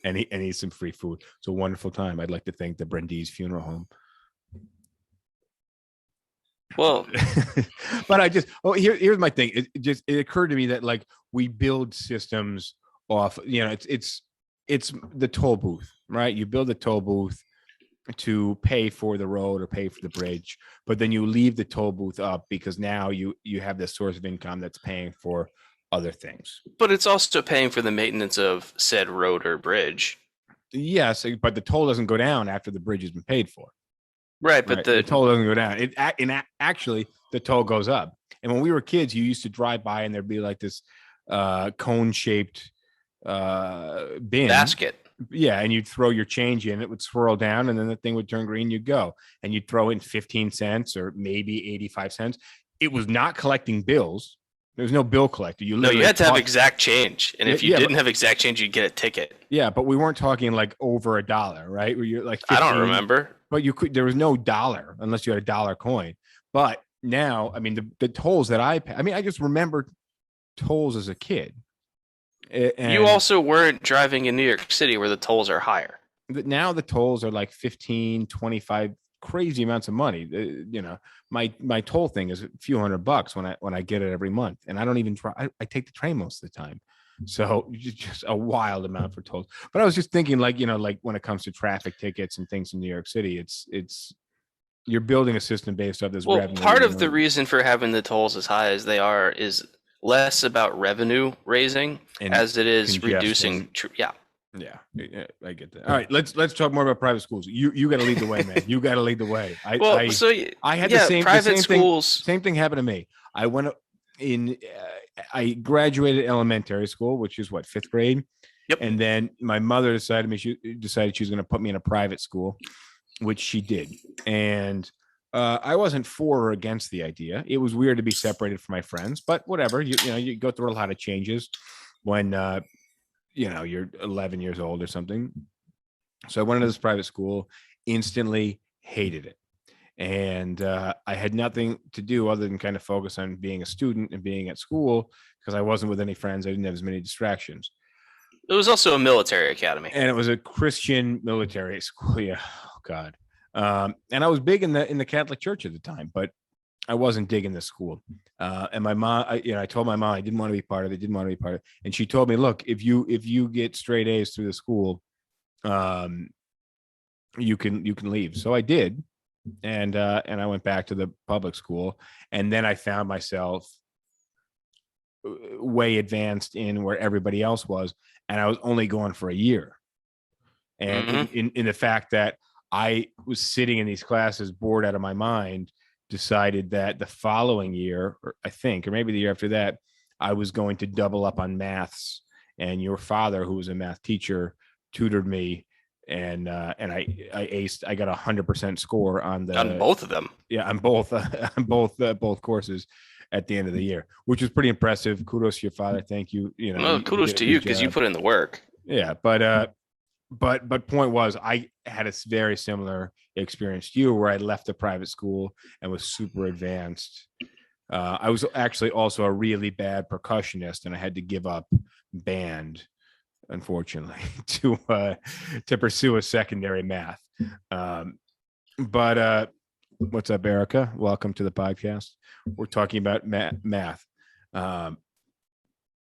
and eat some free food. It's a wonderful time. I'd like to thank the Brindisi Funeral Home. Well, but here's my thing. It occurred to me that like we build systems off, it's the toll booth, right? You build a toll booth to pay for the road or pay for the bridge, but then you leave the toll booth up because now you have this source of income that's paying for other things. But it's also paying for the maintenance of said road or bridge. Yes, but the toll doesn't go down after the bridge has been paid for. Right, but Right? The toll doesn't go down. Actually, the toll goes up. And when we were kids, you used to drive by and there'd be like this cone-shaped bin basket. Yeah, and you'd throw your change in, it would swirl down, and then the thing would turn green, you'd go. And you'd throw in 15 cents or maybe 85 cents. It was not collecting bills. There was no bill collector. You had to have exact change. And if you didn't have exact change, you'd get a ticket. Yeah, but we weren't talking like over $1, right? Where you're like 15, I don't remember. But there was no dollar unless you had a dollar coin. But now, I mean, the tolls that I pay, I mean, I just remember tolls as a kid. And you also weren't driving in New York City where the tolls are higher. Now the tolls are like 15, 25, crazy amounts of money. My toll thing is a few $100 when I get it every month, and I don't even try. I take the train most of the time, so just a wild amount for tolls. But I was just thinking, like when it comes to traffic tickets and things in New York City, it's you're building a system based off this revenue. Part of the reason for having the tolls as high as they are is less about revenue raising as it is reducing. Yeah, I get that. All right, let's talk more about private schools. You got to lead the way, man. You got to lead the way. I had the same schools. Same thing happened to me. I went in. I graduated elementary school, which is what, 5th grade. Yep. And then my mother decided she was going to put me in a private school, which she did. And I wasn't for or against the idea. It was weird to be separated from my friends, but whatever. You go through a lot of changes when you're 11 years old or something. So I went into this private school, instantly hated it. And I had nothing to do other than kind of focus on being a student and being at school because I wasn't with any friends. I didn't have as many distractions. It was also a military academy. And it was a Christian military school. Yeah. Oh, God. And I was big in the Catholic Church at the time, but I wasn't digging the school. And my mom, I told my mom I didn't want to be part of it. And she told me, look, if you get straight A's through the school, you can leave. So I did. And I went back to the public school, and then I found myself way advanced in where everybody else was. And I was only going for a year. And in the fact that I was sitting in these classes, bored out of my mind, decided that the following year, or maybe the year after that, I was going to double up on maths. And your father, who was a math teacher, tutored me, and I aced. I got 100% score on both of them. Yeah, on both courses at the end of the year, which was pretty impressive. Kudos to your father. Thank you. Kudos to you because you put in the work. Yeah, but point was, I had a very similar experience to you, where I left the private school and was super advanced. I was actually also a really bad percussionist, and I had to give up band, unfortunately, to pursue a secondary math. But what's up, Erica? Welcome to the podcast. We're talking about math.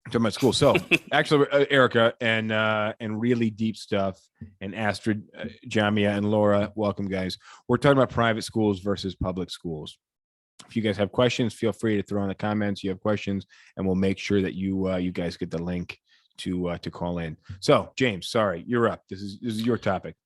Talking about school. So actually, Erica and really deep stuff, and Astrid, Jamia, and Laura, welcome, guys. We're talking about private schools versus public schools. If you guys have questions, feel free to throw in the comments. You have questions, and we'll make sure that you guys get the link to call in. So James, sorry, you're up. This is your topic.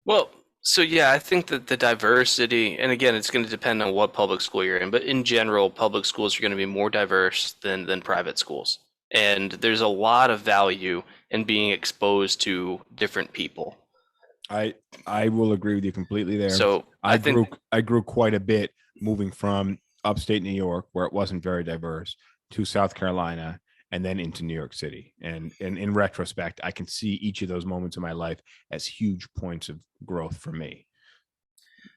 Well, so yeah, I think that the diversity, and again, it's going to depend on what public school you're in, but in general, public schools are going to be more diverse than private schools. And there's a lot of value in being exposed to different people. I will agree with you completely there. So I grew quite a bit moving from upstate New York, where it wasn't very diverse, to South Carolina, and then into New York City. And in retrospect, I can see each of those moments in my life as huge points of growth for me.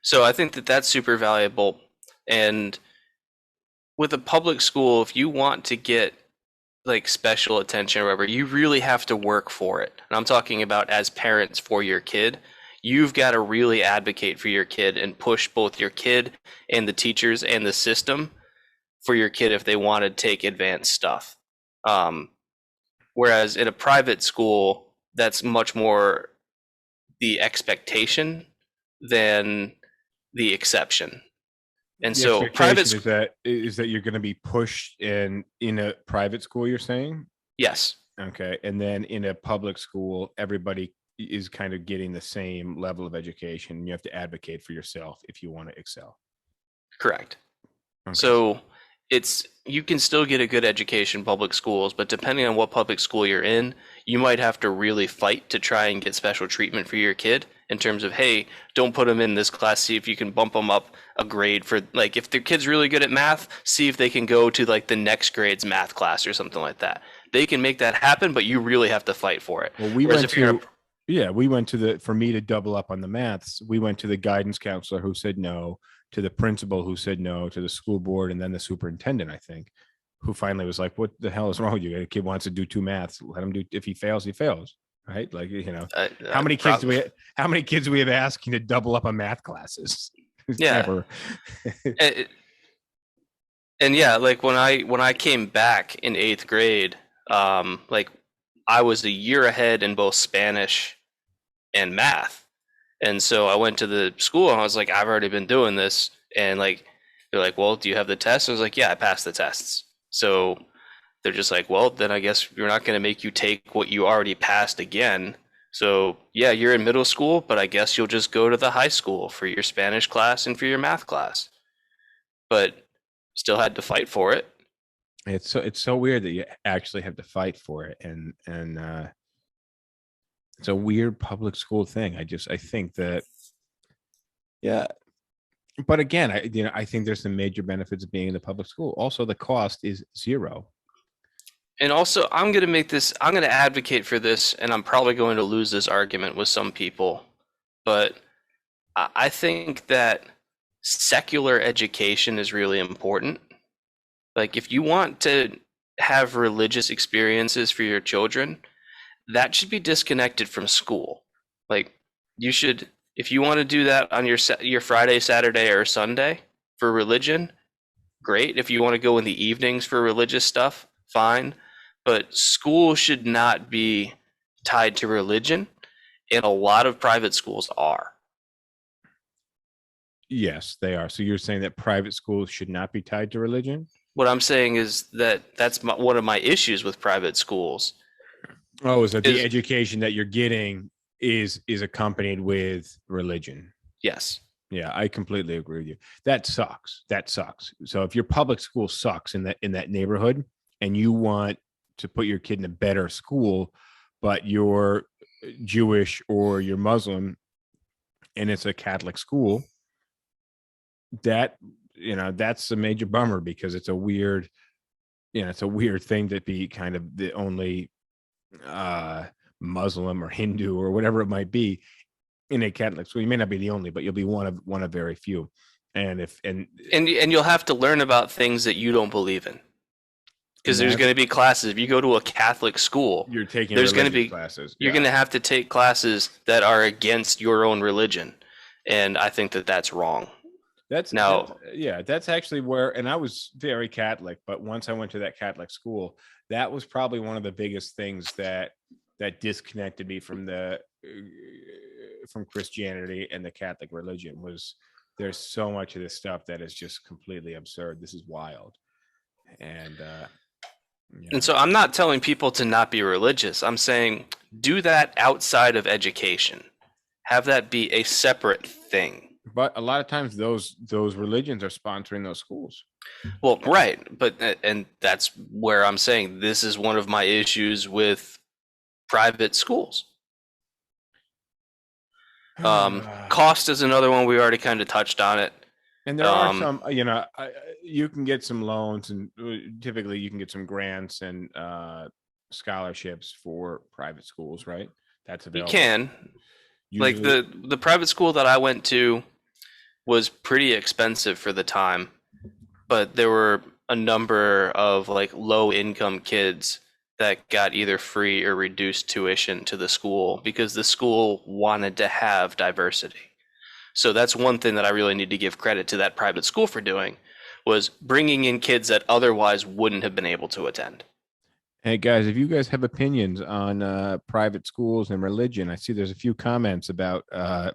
So I think that that's super valuable. And with a public school, if you want to get like special attention or whatever, you really have to work for it. And I'm talking about as parents for your kid. You've got to really advocate for your kid and push both your kid and the teachers and the system for your kid if they want to take advanced stuff. Whereas in a private school, that's much more the expectation than the exception. And The so private expectation is that you're going to be pushed in a private school, you're saying? yes, Okay. And then in a public school, everybody is kind of getting the same level of education. You have to advocate for yourself if you want to excel. correct. Okay. So you can still get a good education in public schools, but depending on what public school you're in, you might have to really fight to try and get special treatment for your kid in terms of, hey, don't put them in this class, see if you can bump them up a grade for, like, if their kid's really good at math, see if they can go to like the next grade's math class or something like that. They can make that happen, but you really have to fight for it. Well, we went to for me to double up on the maths, we went to the guidance counselor who said no, to the principal who said no, to the school board, and then the superintendent, I think, who finally was like, what the hell is wrong with you? A kid wants to do 2 maths. Let him do, if he fails, he fails. Right? Like, how many kids do we have asking to double up on math classes? Yeah. Never. And yeah, like when I came back in 8th grade, like I was a year ahead in both Spanish and math. And so I went to the school and I was like, I've already been doing this. And like, they're like, well, do you have the test? I was like, yeah, I passed the tests. So they're just like, well, then I guess we're not going to make you take what you already passed again. So yeah, you're in middle school, but I guess you'll just go to the high school for your Spanish class and for your math class. But still had to fight for it. It's so weird that you actually have to fight for it. And it's a weird public school thing. I think that, yeah. But again, I think there's some major benefits of being in the public school. Also, the cost is 0. And also, I'm going to advocate for this, and I'm probably going to lose this argument with some people. But I think that secular education is really important. Like, if you want to have religious experiences for your children, that should be disconnected from school. Like, you should, if you want to do that on your Friday, Saturday, or Sunday for religion, great. If you want to go in the evenings for religious stuff, fine. But school should not be tied to religion, and a lot of private schools are. Yes, they are. So you're saying that private schools should not be tied to religion? What I'm saying is that's one of my issues with private schools. Oh, is that the education that you're getting is accompanied with religion? Yes. Yeah, I completely agree with you. That sucks. So if your public school sucks in that neighborhood and you want to put your kid in a better school, but you're Jewish or you're Muslim and it's a Catholic school, that's a major bummer, because it's a weird thing to be kind of the only Muslim or Hindu or whatever it might be in a Catholic school. You may not be the only, but you'll be one of very few. And you'll have to learn about things that you don't believe in, because there's going to be classes. If you go to a Catholic school, you're taking there's going to be classes. You're going to have to take classes that are against your own religion, and I think that that's wrong. That's actually where, and I was very Catholic, but once I went to that Catholic school, that was probably one of the biggest things that disconnected me from Christianity and the Catholic religion. Was there's so much of this stuff that is just completely absurd. This is wild. And so I'm not telling people to not be religious. I'm saying do that outside of education. Have that be a separate thing. But a lot of times those religions are sponsoring those schools. Well, right. And that's where I'm saying this is one of my issues with private schools. Cost is another one. We already kind of touched on it. And there are some, you can get some loans, and typically you can get some grants and scholarships for private schools, right? That's available. You can. Usually, like the private school that I went to was pretty expensive for the time, but there were a number of like low income kids that got either free or reduced tuition to the school because the school wanted to have diversity. So that's one thing that I really need to give credit to that private school for doing, was bringing in kids that otherwise wouldn't have been able to attend. Hey guys, if you guys have opinions on private schools and religion, I see there's a few comments about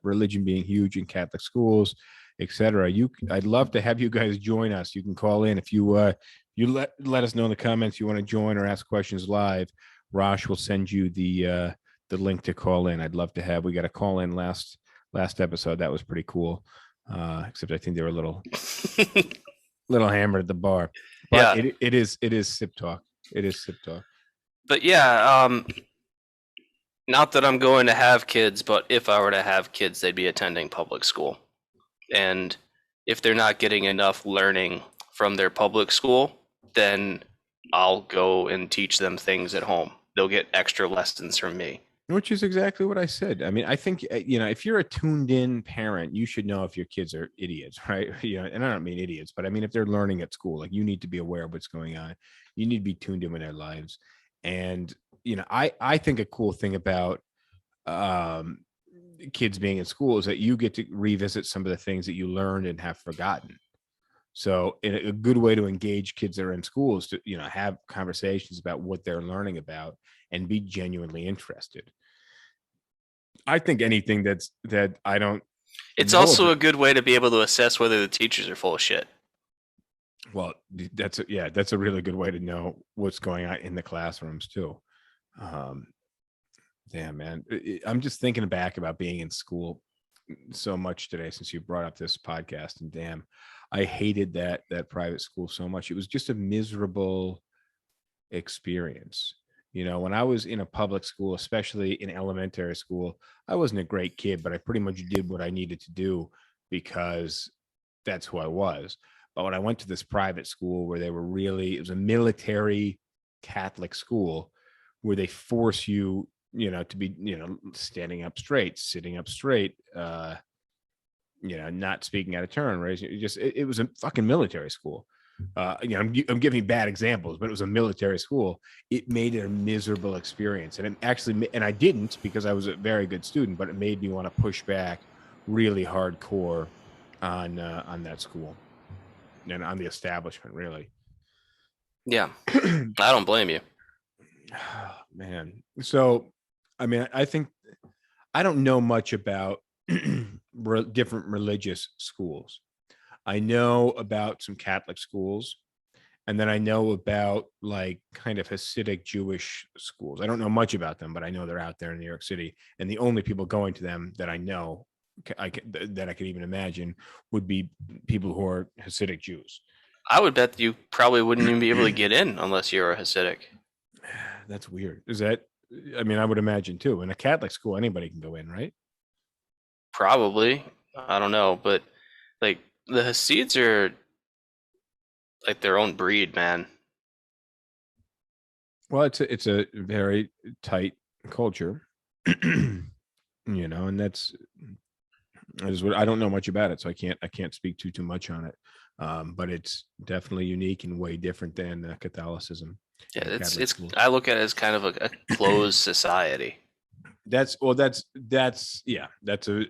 religion being huge in Catholic schools, etc. I'd love to have you guys join us. You can call in if you let us know in the comments you want to join or ask questions live. Rosh will send you the link to call in. I'd love to have. We got a call in last episode. That was pretty cool. Except I think they were a little hammered at the bar. But Yeah. it is Sip Talk. It is Sip Talk. But yeah, not that I'm going to have kids, but if I were to have kids, they'd be attending public school. And if they're not getting enough learning from their public school, then I'll go and teach them things at home. They'll get extra lessons from me. Which is exactly what I said. I mean, I think if you're a tuned in parent, you should know if your kids are idiots, right? And I don't mean idiots, but I mean if they're learning at school, like you need to be aware of what's going on. You need to be tuned in with their lives. And I think a cool thing about um, kids being in school is that you get to revisit some of the things that you learned and have forgotten. So a good way to engage kids that are in school is to have conversations about what they're learning about and be genuinely interested. I think anything that I don't. It's know also about- a good way to be able to assess whether the teachers are full of shit. Well, that's a really good way to know what's going on in the classrooms too. Damn, man, I'm just thinking back about being in school so much today since you brought up this podcast, and damn, I hated that private school so much. It was just a miserable experience. When I was in a public school, especially in elementary school, I wasn't a great kid, but I pretty much did what I needed to do because that's who I was. But when I went to this private school where it was a military Catholic school where they force you, to be, standing up straight, sitting up straight, not speaking out of turn, right? It was a fucking military school. I'm giving bad examples, but it was a military school. It made it a miserable experience, and I didn't because I was a very good student, but it made me want to push back really hardcore on that school and on the establishment, really. Yeah, I don't blame you. Man, so I mean, I think I don't know much about different religious schools. I know about some Catholic schools, and then I know about like kind of Hasidic Jewish schools. I don't know much about them, but I know they're out there in New York City. And the only people going to them that I know, that I could even imagine, would be people who are Hasidic Jews. I would bet you probably wouldn't even be able to get in unless you're a Hasidic. That's weird. I mean, I would imagine too. In a Catholic school, anybody can go in, right? Probably. I don't know, but like the Hasids are like their own breed, man. Well, it's a very tight culture, and that's what I don't know much about it, so I can't speak too much on it. But it's definitely unique and way different than Catholicism. Yeah, it's school. I look at it as kind of a closed society. That's a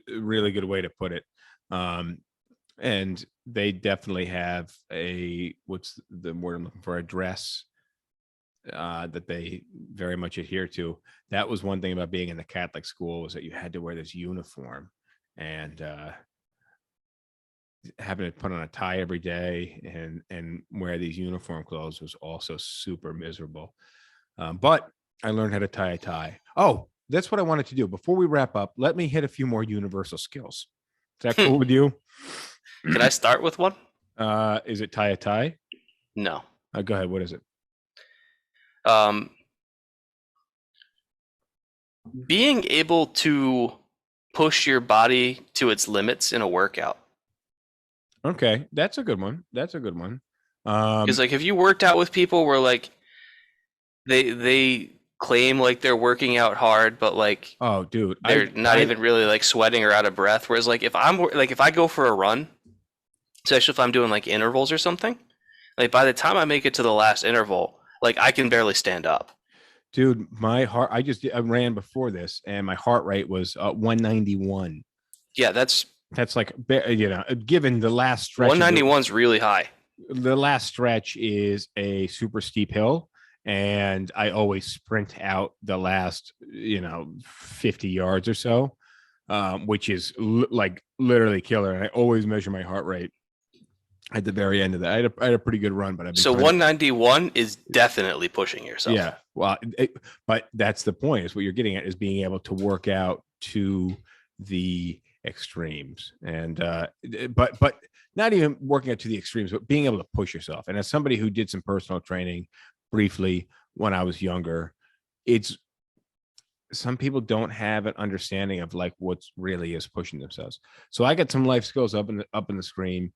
really good way to put it. And they definitely have what's the word I'm looking for, a dress that they very much adhere to. That was one thing about being in the Catholic school, was that you had to wear this uniform, and having to put on a tie every day and wear these uniform clothes was also super miserable. But I learned how to tie a tie. Oh, that's what I wanted to do. Before we wrap up, let me hit a few more universal skills. Is that cool with you? Can I start with one? Is it tie a tie? No. Go ahead. What is it? Being able to push your body to its limits in a workout. Okay, that's a good one. Because like, have you worked out with people where like they claim like they're working out hard, but like, oh, dude, they're not even really like sweating or out of breath. Whereas like if I go for a run, especially if I'm doing like intervals or something, like by the time I make it to the last interval, like I can barely stand up. Dude, my heart, I ran before this and my heart rate was 191. Yeah, that's like, given the last stretch. 191's really high. The last stretch is a super steep hill, and I always sprint out the last 50 yards or so, which is like literally killer. And I always measure my heart rate at the very end of that. I had a pretty good run, but I've been So 191 is definitely pushing yourself. Yeah, well, but that's the point. Is what you're getting at is being able to work out to the extremes, and but not even working out to the extremes, but being able to push yourself. And as somebody who did some personal training briefly when I was younger, it's some people don't have an understanding of like what's really is pushing themselves. So I got some life skills up in the screen.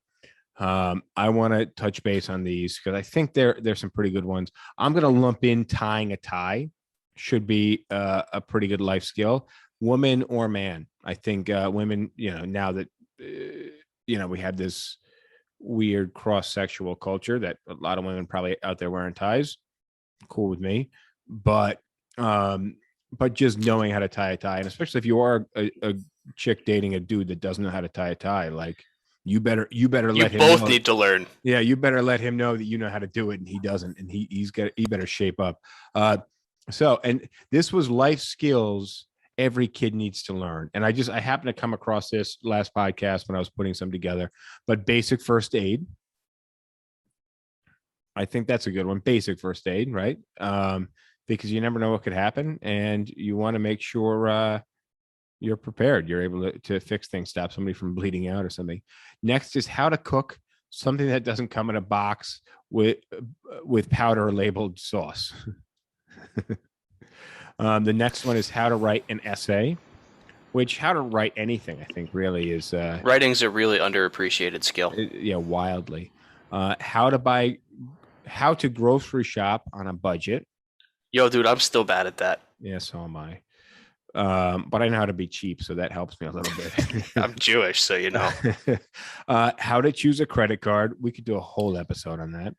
I want to touch base on these because I think there's some pretty good ones. I'm going to lump in tying a tie. Should be a pretty good life skill, woman or man. I think women, now that we have this weird cross-sexual culture that a lot of women probably out there wearing ties, cool with me, but just knowing how to tie a tie, and especially if you are a chick dating a dude that doesn't know how to tie a tie, like you better let him know. You both need to learn. Yeah, you better let him know that you know how to do it, and he doesn't, and he better shape up. So, and this was life skills every kid needs to learn. And I happened to come across this last podcast when I was putting some together, but basic first aid. I think that's a good one. Basic first aid, right? Because you never know what could happen, and you want to make sure you're prepared. You're able to fix things, stop somebody from bleeding out or something. Next is how to cook something that doesn't come in a box with powder labeled sauce. The next one is how to write an essay, which how to write anything, I think, really is. Writing's a really underappreciated skill. Wildly. How to grocery shop on a budget. Yo, dude, I'm still bad at that. Yeah, so am I. But I know how to be cheap, so that helps me a little bit. I'm Jewish, so you know. How to choose a credit card. We could do a whole episode on that.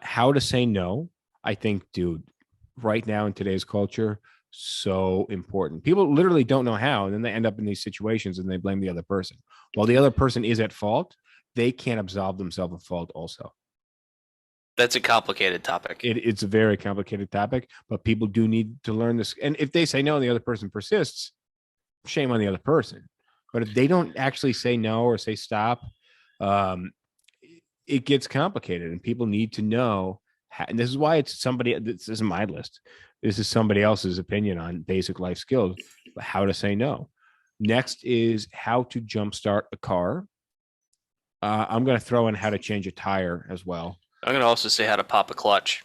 How to say no. I think, dude, right now in today's culture, so important. People literally don't know how, and then they end up in these situations and they blame the other person. While the other person is at fault, they can't absolve themselves of fault also. That's a complicated topic. It's a very complicated topic, but people do need to learn this. And if they say no and the other person persists, shame on the other person. But if they don't actually say no or say stop, it gets complicated, and people need to know. And this is why it's somebody. This isn't my list. This is somebody else's opinion on basic life skills, how to say no. Next is how to jumpstart a car. I'm going to throw in how to change a tire as well. I'm going to also say how to pop a clutch.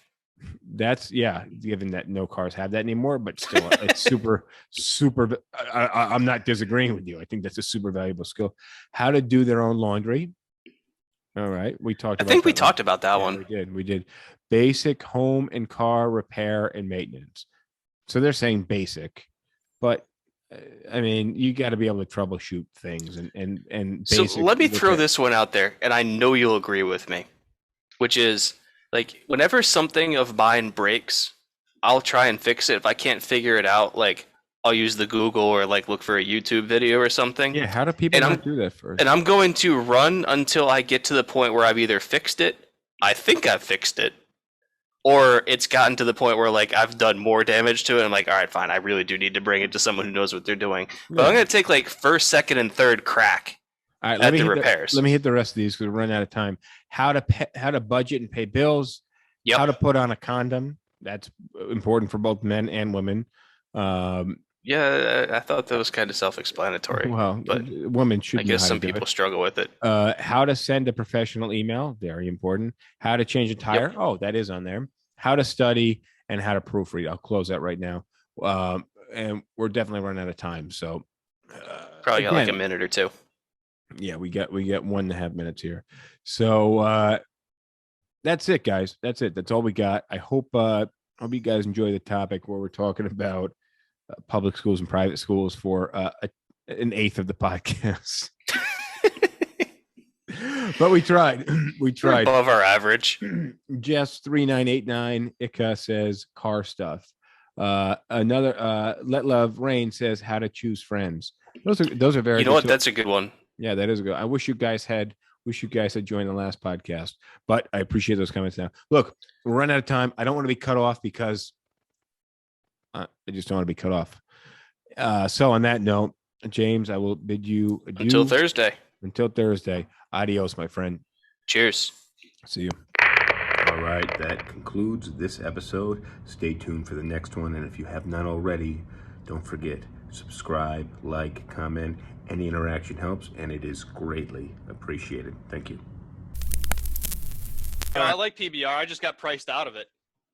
That's, given that no cars have that anymore, but still it's super, super. I'm not disagreeing with you. I think that's a super valuable skill. How to do their own laundry. All right. We talked about that one. We did. Basic home and car repair and maintenance. So they're saying basic, but I mean, you got to be able to troubleshoot things and so let me throw this one out there, and I know you'll agree with me, which is like whenever something of mine breaks, I'll try and fix it. If I can't figure it out, like I'll use the Google or like look for a YouTube video or something. Yeah, how do people not do that first? And I'm going to run until I get to the point where I've either fixed it, I think I've fixed it, or it's gotten to the point where like I've done more damage to it. I'm like, all right, fine. I really do need to bring it to someone who knows what they're doing. But I'm going to take like first, second, and third crack at the repairs. Let me hit the rest of these because we're running out of time. How to budget and pay bills. Yep. How to put on a condom. That's important for both men and women. Yeah, I thought that was kind of self-explanatory. Well, but women should. I guess some people struggle with it. How to send a professional email, very important. How to change a tire. Yep. Oh, that is on there. How to study and how to proofread. I'll close that right now. And we're definitely running out of time. So probably got like a minute or two. Yeah, we got 1.5 minutes here. So that's it, guys. That's it. That's all we got. I hope you guys enjoy the topic where we're talking about public schools and private schools for an eighth of the podcast. But we tried. We're above our average. Jess 3989 Ika says car stuff. Another Let Love Rain says how to choose friends. Those are very. You know what? That's a good one. Yeah, that is good. I wish you guys had Wish you guys had joined the last podcast, but I appreciate those comments now. Look, we're running out of time. I don't want to be cut off because I just don't want to be cut off. So on that note, James, I will bid you adieu. Until Thursday. Until Thursday. Adios, my friend. Cheers. See you. All right, that concludes this episode. Stay tuned for the next one, and if you have not already, don't forget, subscribe, like, comment. Any interaction helps, and it is greatly appreciated. Thank you. I like PBR. I just got priced out of it.